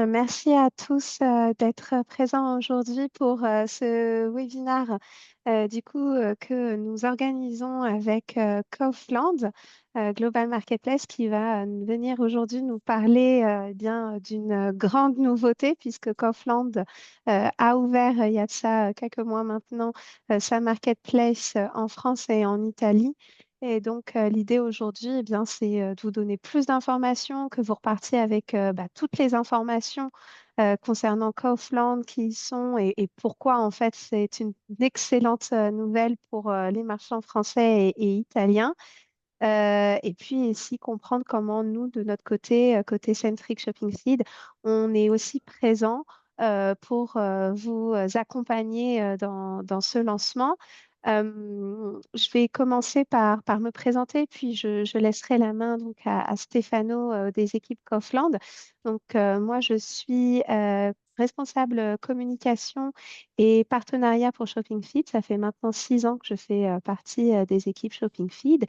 Merci à tous d'être présents aujourd'hui pour ce webinaire que nous organisons avec Kaufland, Global Marketplace, qui va venir aujourd'hui nous parler bien d'une grande nouveauté puisque Kaufland a ouvert il y a de ça quelques mois maintenant sa marketplace en France et en Italie. Et donc, l'idée aujourd'hui, eh bien, c'est de vous donner plus d'informations, que vous repartiez avec toutes les informations concernant Kaufland, qui ils sont et pourquoi, en fait, c'est une excellente nouvelle pour les marchands français et italiens. Et puis aussi comprendre comment nous, de notre côté, côté Centric Shopping Feed, on est aussi présent pour vous accompagner dans ce lancement. Je vais commencer par me présenter, puis je laisserai la main donc à Stéphano des équipes Kaufland. Donc, moi, je suis responsable communication et partenariat pour Shopping Feed. Ça fait maintenant 6 ans que je fais partie des équipes Shopping Feed.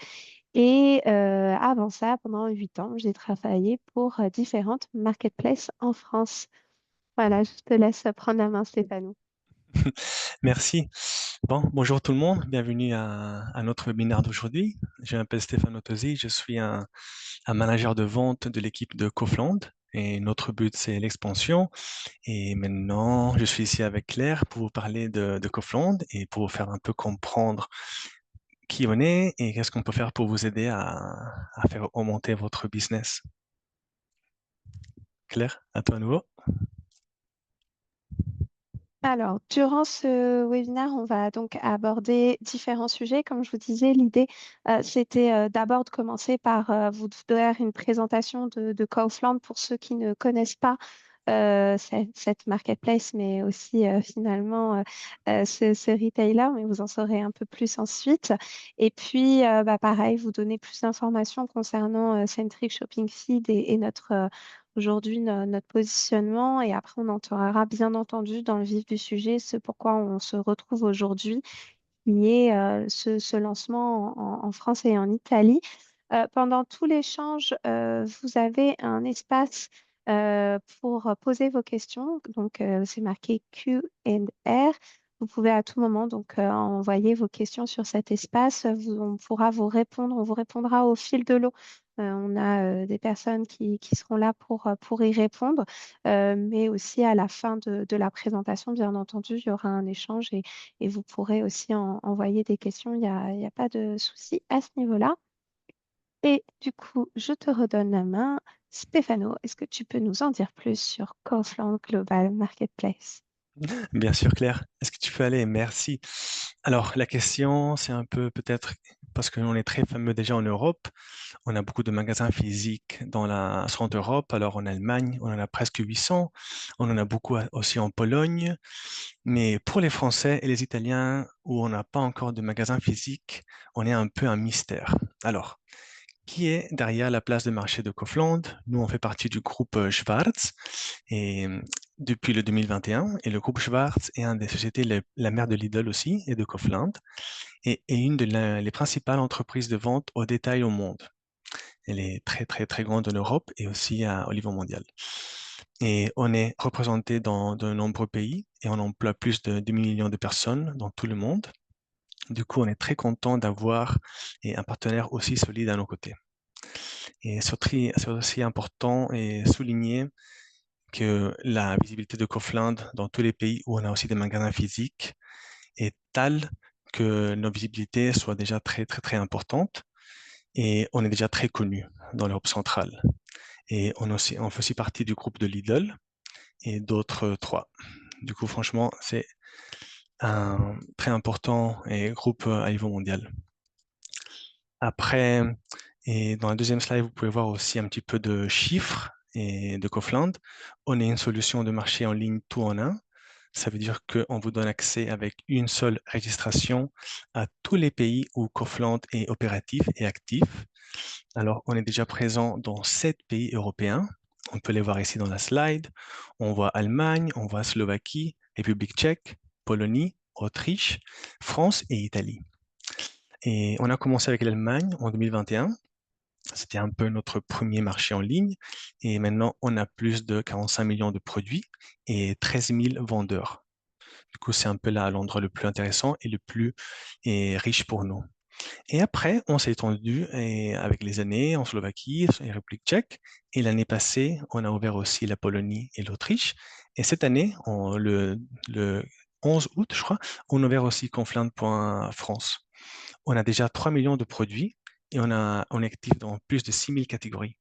Et avant ça, pendant 8 ans, j'ai travaillé pour différentes marketplaces en France. Voilà, je te laisse prendre la main, Stéphane. Merci. Bon, bonjour tout le monde, bienvenue à notre webinaire d'aujourd'hui. Je m'appelle Stéphane Tosi, je suis un manager de vente de l'équipe de Kaufland et notre but c'est l'expansion. Et maintenant, je suis ici avec Claire pour vous parler de Kaufland et pour vous faire un peu comprendre qui on est et qu'est-ce qu'on peut faire pour vous aider à faire augmenter votre business. Claire, à toi à nouveau. Alors, durant ce webinaire, on va donc aborder différents sujets. Comme je vous disais, l'idée, c'était d'abord de commencer par vous faire une présentation de Kaufland pour ceux qui ne connaissent pas cette marketplace, mais aussi finalement ce retailer, mais vous en saurez un peu plus ensuite. Et puis, pareil, vous donner plus d'informations concernant Centric Shopping Feed et notre aujourd'hui notre positionnement. Et après, on entrera bien entendu dans le vif du sujet, ce pourquoi on se retrouve aujourd'hui, qui est ce lancement en France et en Italie. Pendant tout l'échange, vous avez un espace pour poser vos questions. Donc, c'est marqué Q&R. Vous pouvez à tout moment donc envoyer vos questions sur cet espace. On pourra vous répondre. On vous répondra au fil de l'eau. On a des personnes qui seront là pour y répondre, mais aussi à la fin de la présentation, bien entendu, il y aura un échange et vous pourrez aussi envoyer des questions. Il y a pas de souci à ce niveau-là. Et du coup, je te redonne la main. Stéphano, est-ce que tu peux nous en dire plus sur Kaufland Global Marketplace? Bien sûr, Claire. Est-ce que tu peux aller? Merci. Alors, la question, c'est un peu peut-être parce qu'on est très fameux déjà en Europe. On a beaucoup de magasins physiques dans la centre Europe. Alors, en Allemagne, on en a presque 800. On en a beaucoup aussi en Pologne. Mais pour les Français et les Italiens, où on n'a pas encore de magasins physiques, on est un peu un mystère. Alors, qui est derrière la place de marché de Kaufland? Nous, on fait partie du groupe Schwarz et depuis le 2021. Et le groupe Schwarz est une des sociétés, la mère de Lidl aussi et de Kaufland, et une les principales entreprises de vente au détail au monde. Elle est très, très, très grande en Europe et aussi au niveau mondial. Et on est représenté dans de nombreux pays et on emploie plus de 2 millions de personnes dans tout le monde. Du coup, on est très content d'avoir un partenaire aussi solide à nos côtés. Et c'est aussi important et souligner que la visibilité de Kaufland dans tous les pays où on a aussi des magasins physiques est telle que nos visibilités soient déjà très, très, très importantes et on est déjà très connu dans l'Europe centrale. Et on fait aussi partie du groupe de Lidl et d'autres trois. Du coup, franchement, c'est un très important et groupe à niveau mondial. Après, et dans la deuxième slide, vous pouvez voir aussi un petit peu de chiffres et de Kaufland. On est une solution de marché en ligne tout en un. Ça veut dire qu'on vous donne accès avec une seule registration à tous les pays où Kaufland est opératif et actif. Alors, on est déjà présent dans 7 pays européens. On peut les voir ici dans la slide. On voit Allemagne, on voit Slovaquie, République tchèque, Pologne, Autriche, France et Italie. Et on a commencé avec l'Allemagne en 2021. C'était un peu notre premier marché en ligne. Et maintenant, on a plus de 45 millions de produits et 13 000 vendeurs. Du coup, c'est un peu là l'endroit le plus intéressant et le plus riche pour nous. Et après, on s'est étendu avec les années en Slovaquie et République tchèque. Et l'année passée, on a ouvert aussi la Pologne et l'Autriche. Et cette année, le 11 août, je crois, on a ouvert aussi Confluent.France. On a déjà 3 millions de produits et on est actif dans plus de 6 000 catégories.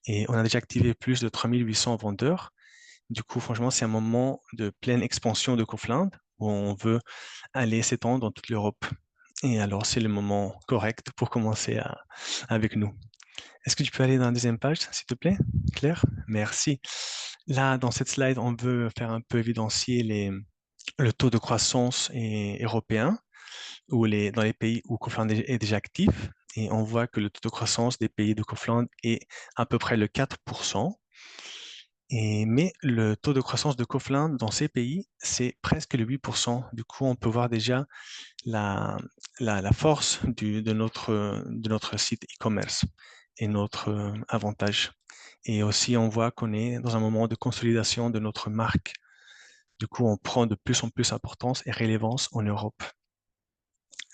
Et on a déjà activé plus de 3 800 vendeurs. Du coup, franchement, c'est un moment de pleine expansion de Confluent où on veut aller s'étendre dans toute l'Europe. Et alors, c'est le moment correct pour commencer avec nous. Est-ce que tu peux aller dans la deuxième page, s'il te plaît, Claire? Merci. Là, dans cette slide, on veut faire un peu évidencier le taux de croissance européen dans les pays où Confluent est déjà actif. Et on voit que le taux de croissance des pays de Confluent est à peu près le 4%. Mais le taux de croissance de Confluent dans ces pays, c'est presque le 8%. Du coup, on peut voir déjà la, la force de notre site e-commerce et notre avantage. Et aussi, on voit qu'on est dans un moment de consolidation de notre marque. Du coup, on prend de plus en plus importance et rélevance en Europe.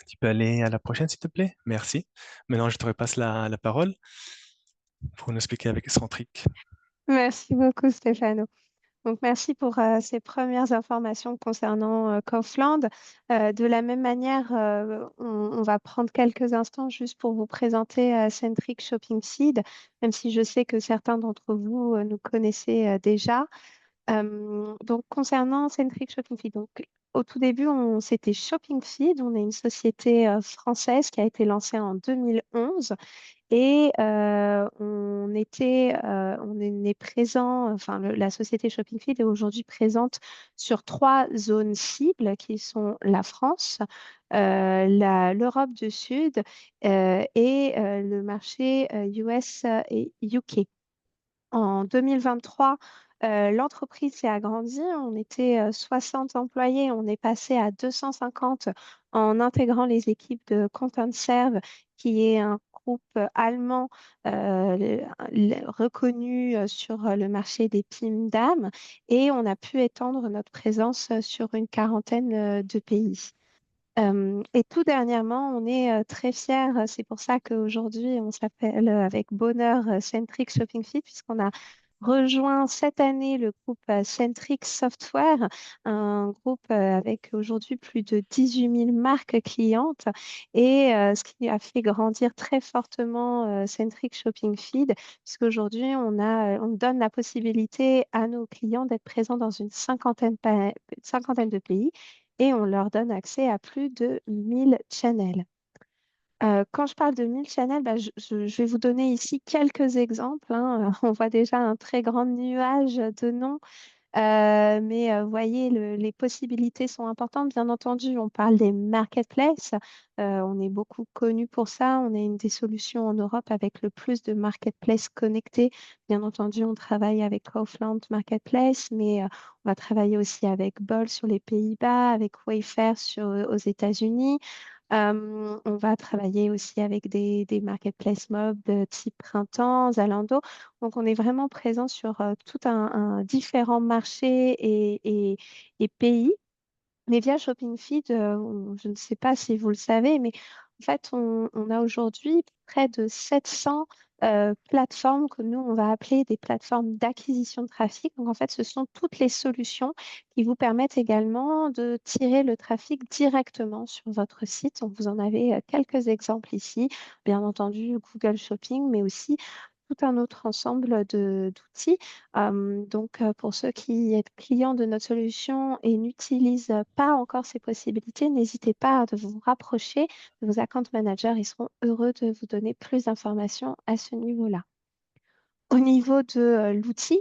Tu peux aller à la prochaine, s'il te plaît? Merci. Maintenant, je te repasse la parole pour nous expliquer avec Centric. Merci beaucoup, Stéphano. Donc, merci pour ces premières informations concernant Kaufland. De la même manière, on va prendre quelques instants juste pour vous présenter Centric Shopping Feed, même si je sais que certains d'entre vous nous connaissez déjà. Donc, concernant Centric Shopping Feed, donc, au tout début, c'était Shopping Feed. On est une société française qui a été lancée en 2011 et on est présent, enfin, la société Shopping Feed est aujourd'hui présente sur trois zones cibles qui sont la France, l'Europe du Sud et le marché US et UK. En 2023, l'entreprise s'est agrandie. On était 60 employés, on est passé à 250 en intégrant les équipes de Content Serve, qui est un groupe allemand reconnu sur le marché des PIM d'âme. Et on a pu étendre notre présence sur une quarantaine de pays. Et tout dernièrement, on est très fiers. C'est pour ça qu'aujourd'hui, on s'appelle avec bonheur Centric Shopping Feed, puisqu'on a rejoint cette année le groupe Centric Software, un groupe avec aujourd'hui plus de 18 000 marques clientes, et ce qui a fait grandir très fortement Centric Shopping Feed, puisqu'aujourd'hui, on donne la possibilité à nos clients d'être présents dans une cinquantaine de pays et on leur donne accès à plus de 1000 channels. Quand je parle de 1000 channels, bah, je vais vous donner ici quelques exemples, hein. On voit déjà un très grand nuage de noms. Mais vous voyez, les possibilités sont importantes. Bien entendu, on parle des marketplaces. On est beaucoup connu pour ça. On est une des solutions en Europe avec le plus de marketplaces connectés. Bien entendu, on travaille avec Kaufland Marketplace, mais on va travailler aussi avec Bol sur les Pays-Bas, avec Wayfair aux États-Unis. On va travailler aussi avec des marketplaces mobs de type Printemps, Zalando. Donc, on est vraiment présent sur tout un différents marchés et pays. Mais via Shopping Feed, je ne sais pas si vous le savez, mais en fait, on a aujourd'hui près de 700 plateformes que nous, on va appeler des plateformes d'acquisition de trafic. Donc, en fait, ce sont toutes les solutions qui vous permettent également de tirer le trafic directement sur votre site. Donc, vous en avez quelques exemples ici. Bien entendu, Google Shopping, mais aussi tout un autre ensemble d'outils. Donc, pour ceux qui êtes clients de notre solution et n'utilisent pas encore ces possibilités, n'hésitez pas à vous rapprocher de vos account managers. Ils seront heureux de vous donner plus d'informations à ce niveau-là. Au niveau de l'outil,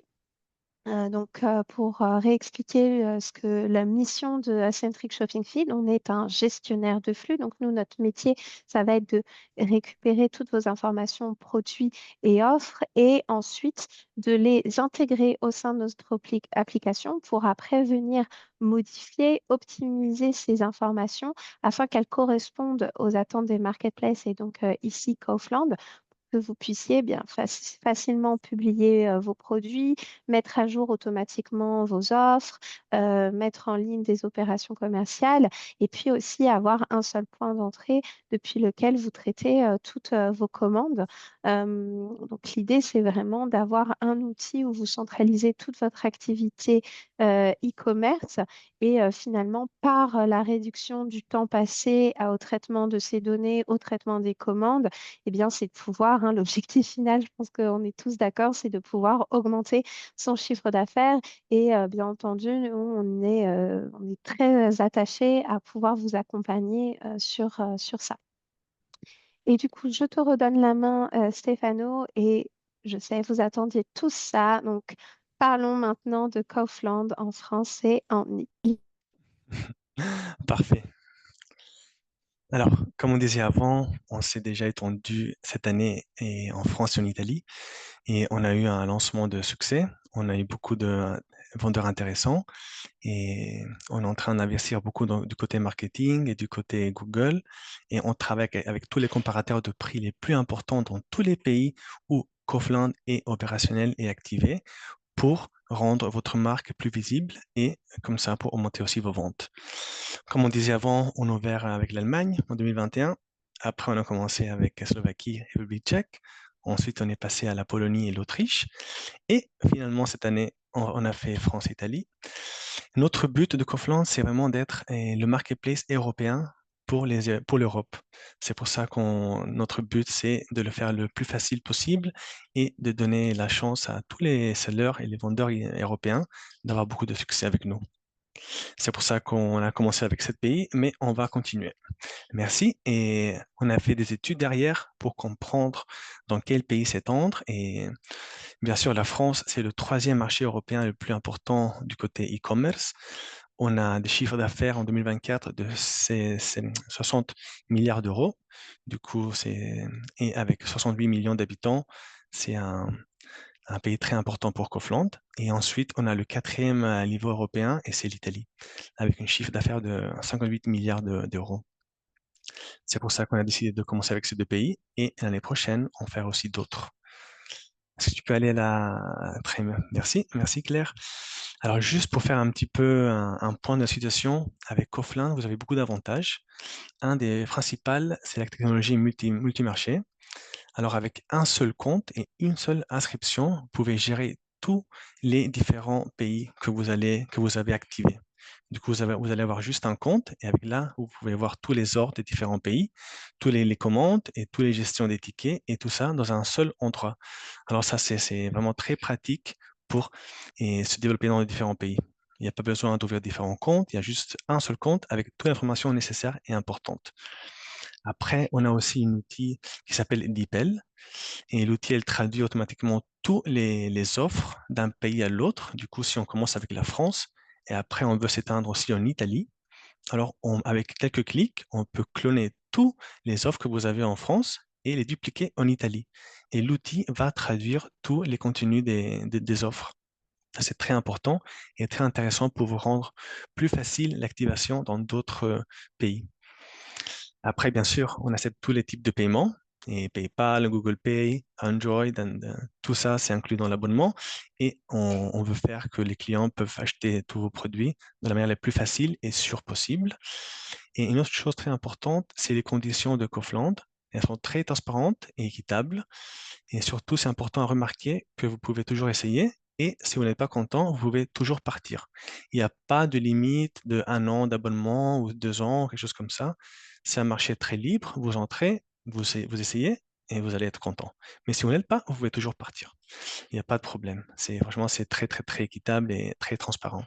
pour réexpliquer ce que la mission de Centric Shopping Feed, on est un gestionnaire de flux. Donc, nous, notre métier, ça va être de récupérer toutes vos informations, produits et offres et ensuite de les intégrer au sein de notre application pour après venir modifier, optimiser ces informations afin qu'elles correspondent aux attentes des marketplaces et donc ici Kaufland que vous puissiez bien facilement publier vos produits, mettre à jour automatiquement vos offres, mettre en ligne des opérations commerciales et puis aussi avoir un seul point d'entrée depuis lequel vous traitez toutes vos commandes. Donc l'idée, c'est vraiment d'avoir un outil où vous centralisez toute votre activité e-commerce et finalement, par la réduction du temps passé au traitement de ces données, au traitement des commandes, eh bien, c'est de pouvoir, hein, l'objectif final, je pense qu'on est tous d'accord, c'est de pouvoir augmenter son chiffre d'affaires. Et bien entendu, nous, on est très attachés à pouvoir vous accompagner sur ça. Et du coup, je te redonne la main, Stéphano, et je sais, vous attendiez tous ça. Donc, parlons maintenant de Kaufland en français en Italie. Parfait. Alors, comme on disait avant, on s'est déjà étendu cette année et en France et en Italie et on a eu un lancement de succès. On a eu beaucoup de vendeurs intéressants et on est en train d'investir beaucoup du côté marketing et du côté Google et on travaille avec tous les comparateurs de prix les plus importants dans tous les pays où Kaufland est opérationnel et activé pour rendre votre marque plus visible et comme ça pour augmenter aussi vos ventes. Comme on disait avant, on a ouvert avec l'Allemagne en 2021. Après, on a commencé avec la Slovaquie et République tchèque. Ensuite, on est passé à la Pologne et l'Autriche. Et finalement, cette année, on a fait France-Italie. Notre but de Kaufland, c'est vraiment d'être le marketplace européen pour l'Europe. C'est pour ça que notre but, c'est de le faire le plus facile possible et de donner la chance à tous les sellers et les vendeurs européens d'avoir beaucoup de succès avec nous. C'est pour ça qu'on a commencé avec 7 pays, mais on va continuer. Merci. Et on a fait des études derrière pour comprendre dans quel pays s'étendre. Et bien sûr, la France, c'est le troisième marché européen le plus important du côté e-commerce. On a des chiffres d'affaires en 2024 de 60 milliards d'euros. Du coup, et avec 68 millions d'habitants, c'est un pays très important pour Kaufland. Et ensuite, on a le quatrième niveau européen et c'est l'Italie, avec un chiffre d'affaires de 58 milliards d'euros. C'est pour ça qu'on a décidé de commencer avec ces 2 pays et l'année prochaine, en faire aussi d'autres. Est-ce que tu peux aller à la... Très bien. Merci, merci Claire. Alors juste pour faire un petit peu un point de situation, avec Kaufland, vous avez beaucoup d'avantages. Un des principaux, c'est la technologie multimarché. Alors avec un seul compte et une seule inscription, vous pouvez gérer tous les différents pays que vous avez activés. Du coup, vous allez avoir juste un compte et avec là, vous pouvez voir tous les ordres des différents pays, tous les commandes et toutes les gestions des tickets et tout ça dans un seul endroit. Alors ça, c'est vraiment très pratique pour se développer dans les différents pays. Il n'y a pas besoin d'ouvrir différents comptes, il y a juste un seul compte avec toute l'information nécessaire et importante. Après, on a aussi un outil qui s'appelle DeepL et l'outil, elle traduit automatiquement tous les offres d'un pays à l'autre. Du coup, si on commence avec la France et après on veut s'éteindre aussi en Italie, alors avec quelques clics, on peut cloner tous les offres que vous avez en France et les dupliquer en Italie. Et l'outil va traduire tous les contenus des offres. Ça, c'est très important et très intéressant pour vous rendre plus facile l'activation dans d'autres pays. Après, bien sûr, on accepte tous les types de paiements, et PayPal, Google Pay, Android, tout ça, c'est inclus dans l'abonnement. Et on veut faire que les clients peuvent acheter tous vos produits de la manière la plus facile et sûre possible. Et une autre chose très importante, c'est les conditions de Kaufland. Elles sont très transparentes et équitables. Et surtout, c'est important à remarquer que vous pouvez toujours essayer. Et si vous n'êtes pas content, vous pouvez toujours partir. Il n'y a pas de limite de 1 an d'abonnement ou 2 ans, quelque chose comme ça. C'est un marché très libre. Vous entrez, vous essayez et vous allez être content. Mais si vous n'êtes pas, vous pouvez toujours partir. Il n'y a pas de problème. Franchement, c'est très, très, très équitable et très transparent.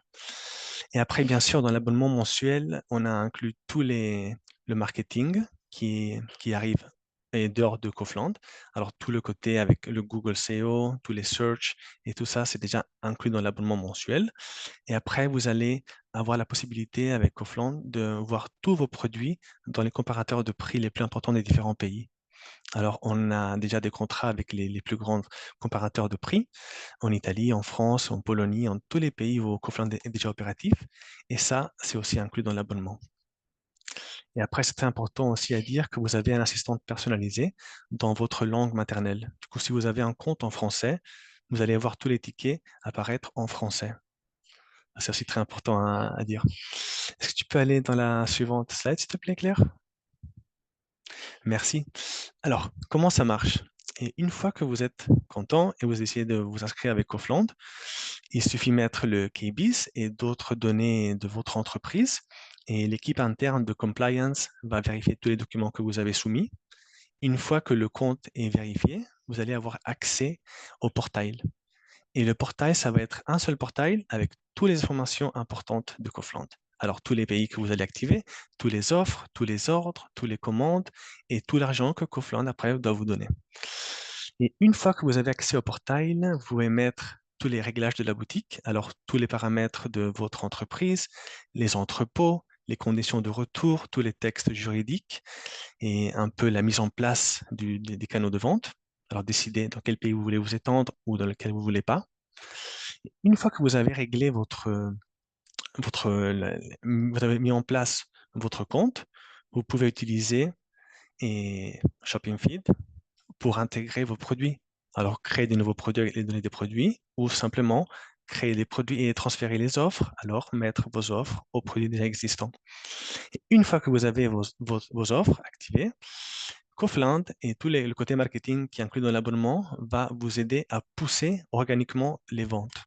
Et après, bien sûr, dans l'abonnement mensuel, on a inclus le marketing qui arrive et dehors de Kaufland. Alors, tout le côté avec le Google SEO, tous les search et tout ça, c'est déjà inclus dans l'abonnement mensuel. Et après, vous allez avoir la possibilité avec Kaufland de voir tous vos produits dans les comparateurs de prix les plus importants des différents pays. Alors, on a déjà des contrats avec les plus grands comparateurs de prix en Italie, en France, en Pologne, en tous les pays où Kaufland est déjà opératif. Et ça, c'est aussi inclus dans l'abonnement. Et après, c'est très important aussi à dire que vous avez un assistant personnalisé dans votre langue maternelle. Du coup, si vous avez un compte en français, vous allez voir tous les tickets apparaître en français. C'est aussi très important à dire. Est-ce que tu peux aller dans la suivante slide, s'il te plaît, Claire? Merci. Alors, comment ça marche? Et une fois que vous êtes content et vous essayez de vous inscrire avec Kaufland, il suffit de mettre le KBIS et d'autres données de votre entreprise et l'équipe interne de compliance va vérifier tous les documents que vous avez soumis. Une fois que le compte est vérifié, vous allez avoir accès au portail. Et le portail, ça va être un seul portail avec toutes les informations importantes de Kaufland. Alors, tous les pays que vous allez activer, tous les offres, tous les ordres, toutes les commandes et tout l'argent que Kaufland, après, doit vous donner. Et une fois que vous avez accès au portail, vous pouvez mettre tous les réglages de la boutique, alors tous les paramètres de votre entreprise, les entrepôts, les conditions de retour, tous les textes juridiques et un peu la mise en place des canaux de vente. Alors, décidez dans quel pays vous voulez vous étendre ou dans lequel vous ne voulez pas. Une fois que vous avez réglé vous avez mis en place votre compte, vous pouvez utiliser Shopping Feed pour intégrer vos produits. Alors, créer des nouveaux produits avec les données des produits ou simplement créer des produits et transférer les offres, alors mettre vos offres aux produits déjà existants. Et une fois que vous avez vos offres activées, Kaufland et le côté marketing qui est inclus dans l'abonnement va vous aider à pousser organiquement les ventes.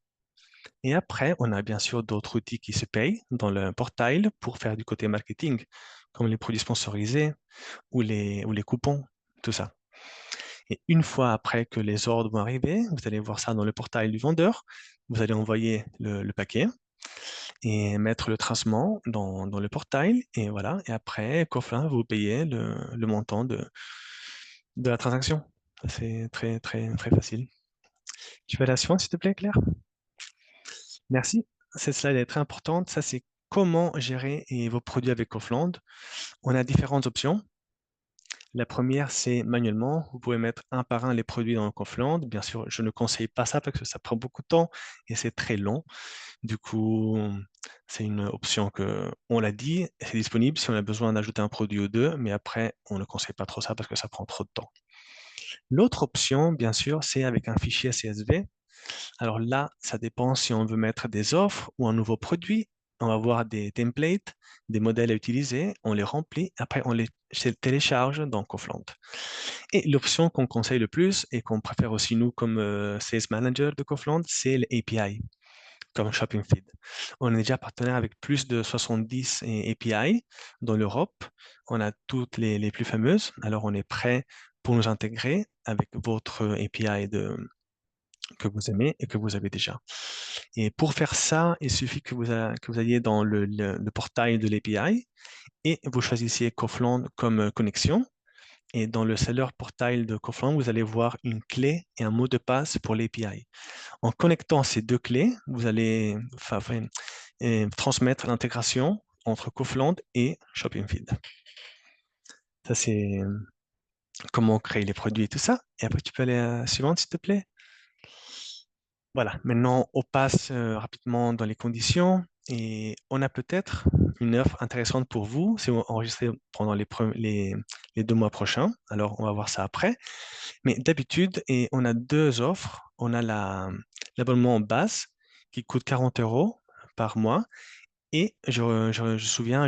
Et après, on a bien sûr d'autres outils qui se payent dans le portail pour faire du côté marketing, comme les produits sponsorisés ou les coupons, tout ça. Et une fois après que les ordres vont arriver, vous allez voir ça dans le portail du vendeur, vous allez envoyer le paquet et mettre le tracement dans le portail, et voilà. Et après, Kaufland, vous payez le montant de la transaction. C'est très, très, très facile. Tu veux la suivante, s'il te plaît, Claire? Merci. Cette slide est très importante. Ça, c'est comment gérer vos produits avec Kaufland. On a différentes options. La première, c'est manuellement. Vous pouvez mettre un par un les produits dans Kaufland. Bien sûr, je ne conseille pas ça parce que ça prend beaucoup de temps et c'est très long. Du coup, c'est une option que, on l'a dit, c'est disponible si on a besoin d'ajouter un produit ou deux, mais après, on ne conseille pas trop ça parce que ça prend trop de temps. L'autre option, bien sûr, c'est avec un fichier CSV. Alors là, ça dépend si on veut mettre des offres ou un nouveau produit. On va voir des templates, des modèles à utiliser, on les remplit, après on les télécharge dans Kaufland. Et l'option qu'on conseille le plus et qu'on préfère aussi nous comme Sales Manager de Kaufland, c'est l'API, comme Shopping Feed. On est déjà partenaire avec plus de 70 API dans l'Europe. On a toutes les plus fameuses. Alors on est prêt pour nous intégrer avec votre API que vous aimez et que vous avez déjà. Et pour faire ça, il suffit que vous alliez dans le portail de l'API et vous choisissiez Kaufland comme connexion. Et dans le seller portail de Kaufland, vous allez voir une clé et un mot de passe pour l'API. En connectant ces deux clés, vous allez transmettre l'intégration entre Kaufland et Shopping Feed. Ça, c'est comment créer les produits et tout ça. Et après, tu peux aller à la suivante, s'il te plaît. Voilà, maintenant on passe rapidement dans les conditions et on a peut-être une offre intéressante pour vous si vous enregistrez pendant les 2 mois prochains. Alors on va voir ça après. Mais d'habitude, on a deux offres. On a l'abonnement base qui coûte 40 euros par mois. Et je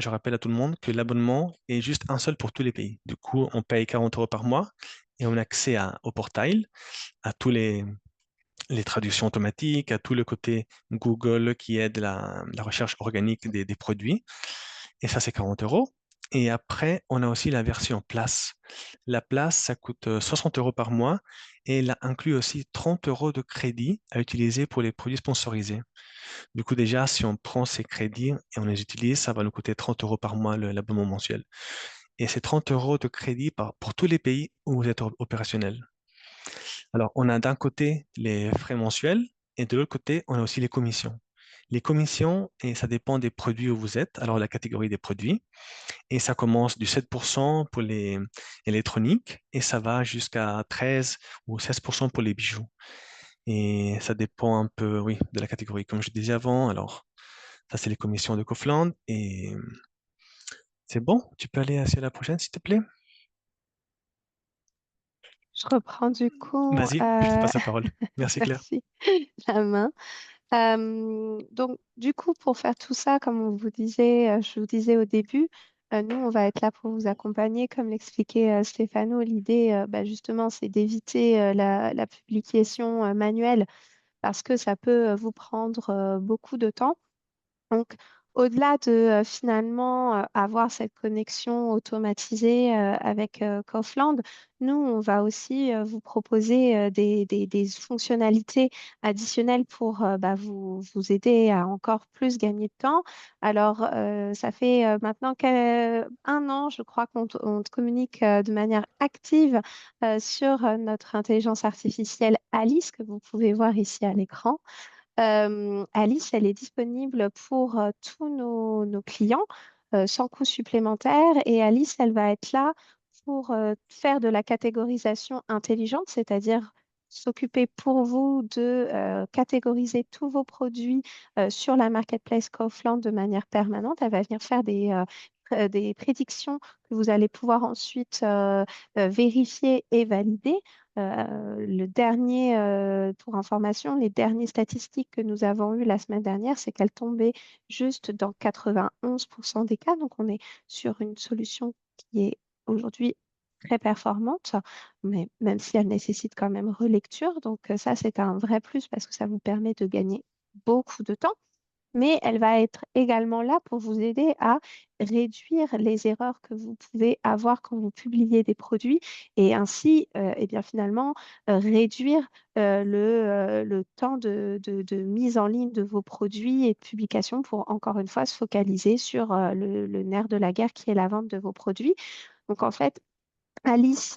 rappelle à tout le monde que l'abonnement est juste un seul pour tous les pays. Du coup, on paye 40 euros par mois et on a accès au portail, à tous les traductions automatiques, à tout le côté Google qui aide la recherche organique des produits. Et ça, c'est 40 euros. Et après, on a aussi la version place. La place, ça coûte 60 euros par mois et elle inclut aussi 30 euros de crédit à utiliser pour les produits sponsorisés. Du coup, déjà, si on prend ces crédits et on les utilise, ça va nous coûter 30 euros par mois l'abonnement mensuel. Et c'est 30 euros de crédit pour tous les pays où vous êtes opérationnel. Alors, on a d'un côté les frais mensuels et de l'autre côté, on a aussi les commissions. Les commissions, et ça dépend des produits où vous êtes, alors la catégorie des produits, et ça commence du 7% pour les électroniques et ça va jusqu'à 13 ou 16% pour les bijoux. Et ça dépend un peu, oui, de la catégorie. Comme je disais avant, alors ça c'est les commissions de Kaufland et C'est bon? Tu peux aller à la prochaine, s'il te plaît? Je reprends du coup, Vas-y, je te passe la parole. Merci, Claire. merci, la main. Donc, du coup, pour faire tout ça, comme on vous disait, je vous disais au début, nous, on va être là pour vous accompagner. Comme l'expliquait Stéphano, l'idée, justement, c'est d'éviter la publication manuelle parce que ça peut vous prendre beaucoup de temps. Donc, au-delà de finalement avoir cette connexion automatisée avec Kaufland, nous, on va aussi vous proposer des fonctionnalités additionnelles pour vous aider à encore plus gagner de temps. Alors, ça fait maintenant un an, je crois qu'on communique de manière active sur notre intelligence artificielle Alice, que vous pouvez voir ici à l'écran. Alice, elle est disponible pour tous nos clients sans coût supplémentaire et Alice, elle va être là pour faire de la catégorisation intelligente, c'est-à-dire s'occuper pour vous de catégoriser tous vos produits sur la marketplace Kaufland de manière permanente. Elle va venir faire des prédictions que vous allez pouvoir ensuite vérifier et valider. Pour information, les dernières statistiques que nous avons eues la semaine dernière, c'est qu'elle tombait juste dans 91% des cas. Donc, on est sur une solution qui est aujourd'hui très performante, mais même si elle nécessite quand même relecture. Donc, ça, c'est un vrai plus parce que ça vous permet de gagner beaucoup de temps, mais elle va être également là pour vous aider à réduire les erreurs que vous pouvez avoir quand vous publiez des produits et ainsi, eh bien, finalement, réduire le temps de mise en ligne de vos produits et de publication pour, encore une fois, se focaliser sur le nerf de la guerre qui est la vente de vos produits. Donc, en fait, Alice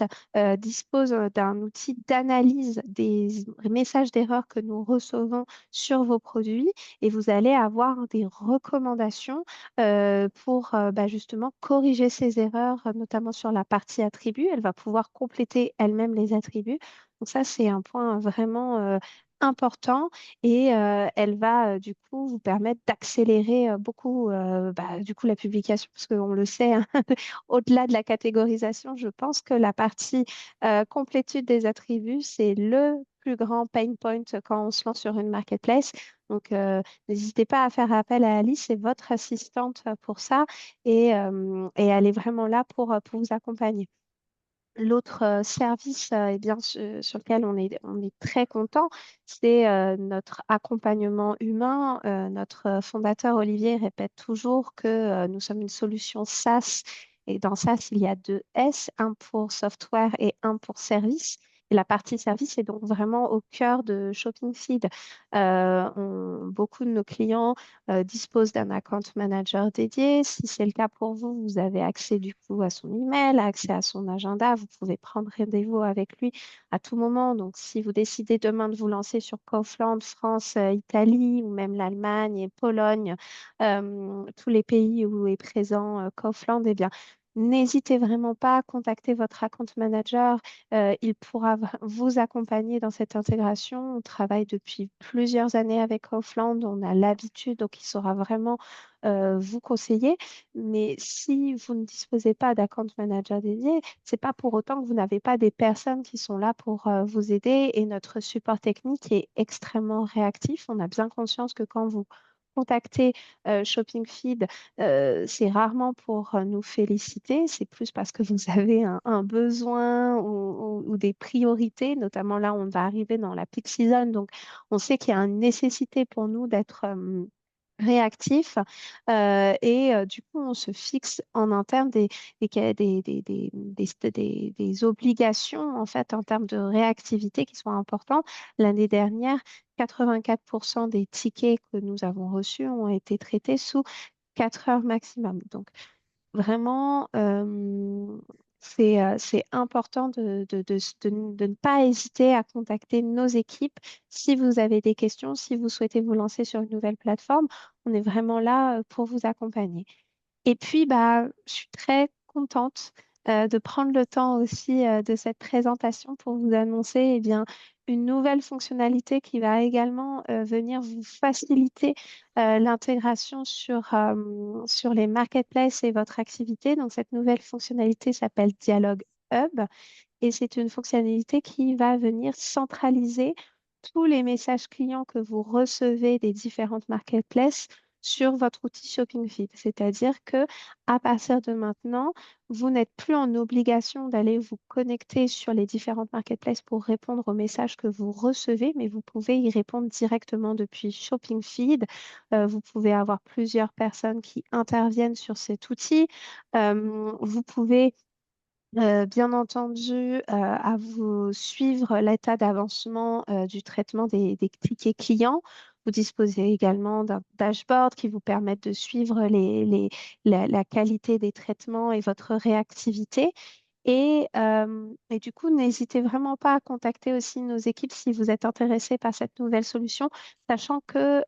dispose d'un outil d'analyse des messages d'erreur que nous recevons sur vos produits et vous allez avoir des recommandations pour justement corriger ces erreurs, notamment sur la partie attributs. Elle va pouvoir compléter elle-même les attributs. Donc ça, c'est un point vraiment important et elle va du coup vous permettre d'accélérer beaucoup du coup la publication parce qu'on le sait, hein, au-delà de la catégorisation, je pense que la partie complétude des attributs, c'est le plus grand pain point quand on se lance sur une marketplace. Donc, n'hésitez pas à faire appel à Alice, c'est votre assistante pour ça et elle est vraiment là pour vous accompagner. L'autre service eh bien, sur lequel on est très content, c'est notre accompagnement humain. Notre fondateur Olivier répète toujours que nous sommes une solution SaaS. Et dans SaaS, il y a deux S, un pour software et un pour service. Et la partie service est donc vraiment au cœur de Shopping Feed. Beaucoup de nos clients dispose d'un account manager dédié. Si c'est le cas pour vous, vous avez accès du coup à son email, accès à son agenda. Vous pouvez prendre rendez-vous avec lui à tout moment. Donc, si vous décidez demain de vous lancer sur Kaufland, France, Italie ou même l'Allemagne et Pologne, tous les pays où est présent Kaufland, eh bien, n'hésitez vraiment pas à contacter votre account manager. Il pourra vous accompagner dans cette intégration. On travaille depuis plusieurs années avec Kaufland, on a l'habitude, donc il saura vraiment vous conseiller. Mais si vous ne disposez pas d'account manager dédié, c'est pas pour autant que vous n'avez pas des personnes qui sont là pour vous aider. Et notre support technique est extrêmement réactif. On a bien conscience que quand vous contactez Shopping Feed, c'est rarement pour nous féliciter, c'est plus parce que vous avez un besoin ou des priorités. Notamment là, on va arriver dans la peak season, donc on sait qu'il y a une nécessité pour nous d'être réactif et du coup on se fixe en interne des obligations en fait en termes de réactivité qui sont importantes. L'année dernière, 84% des tickets que nous avons reçus ont été traités sous 4 heures maximum. Donc vraiment, c'est important de ne pas hésiter à contacter nos équipes si vous avez des questions, si vous souhaitez vous lancer sur une nouvelle plateforme. On est vraiment là pour vous accompagner. Et puis, je suis très contente de prendre le temps aussi de cette présentation pour vous annoncer eh bien, une nouvelle fonctionnalité qui va également venir vous faciliter l'intégration sur les marketplaces et votre activité. Donc, cette nouvelle fonctionnalité s'appelle Dialogue Hub et c'est une fonctionnalité qui va venir centraliser tous les messages clients que vous recevez des différentes marketplaces sur votre outil Shopping Feed. C'est-à-dire que à partir de maintenant, vous n'êtes plus en obligation d'aller vous connecter sur les différentes marketplaces pour répondre aux messages que vous recevez, mais vous pouvez y répondre directement depuis Shopping Feed. Vous pouvez avoir plusieurs personnes qui interviennent sur cet outil. Vous pouvez bien entendu, à vous suivre l'état d'avancement du traitement des tickets clients. Vous disposez également d'un dashboard qui vous permet de suivre la qualité des traitements et votre réactivité. Et du coup, n'hésitez vraiment pas à contacter aussi nos équipes si vous êtes intéressé par cette nouvelle solution, sachant que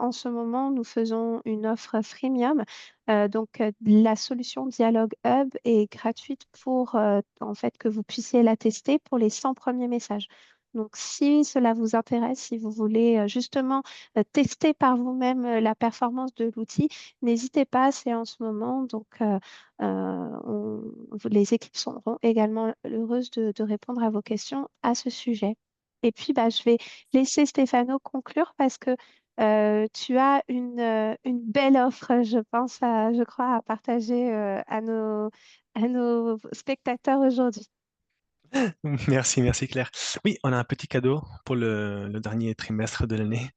en ce moment, nous faisons une offre freemium. Donc, la solution Dialogue Hub est gratuite pour en fait que vous puissiez la tester pour les 100 premiers messages. Donc, si cela vous intéresse, si vous voulez justement tester par vous-même la performance de l'outil, n'hésitez pas, c'est en ce moment. Donc, les équipes seront également heureuses de répondre à vos questions à ce sujet. Et puis, bah, je vais laisser Stéphano conclure parce que tu as une belle offre, je pense, je crois, à partager à nos spectateurs aujourd'hui. Merci, merci Claire. Oui, on a un petit cadeau pour le dernier trimestre de l'année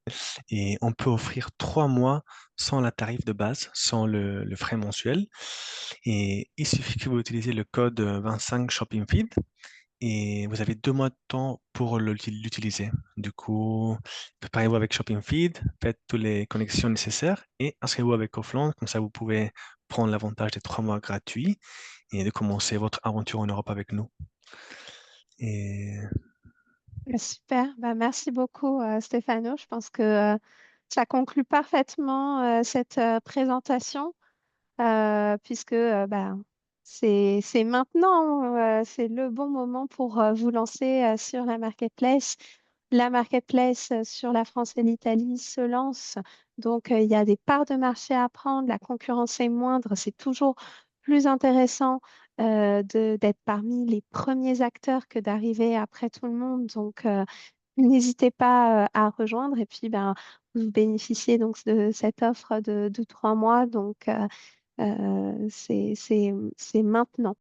et on peut offrir 3 mois sans la tarif de base, sans le frais mensuel. Et il suffit que vous utilisez le code 25 Shopping Feed et vous avez 2 mois de temps pour l'utiliser. Du coup, préparez-vous avec Shopping Feed, faites toutes les connexions nécessaires et inscrivez-vous avec Offland. Comme ça, vous pouvez prendre l'avantage des 3 mois gratuits et de commencer votre aventure en Europe avec nous. Et Super, bah, merci beaucoup Stéphano. Je pense que ça conclut parfaitement cette présentation. Puisque bah, c'est maintenant, c'est le bon moment pour vous lancer sur la marketplace. La marketplace sur la France et l'Italie se lance, donc il y a des parts de marché à prendre, la concurrence est moindre, c'est toujours plus intéressant d'être parmi les premiers acteurs que d'arriver après tout le monde. Donc, n'hésitez pas à rejoindre et puis ben, vous bénéficiez donc de cette offre de 3 mois. Donc, c'est maintenant.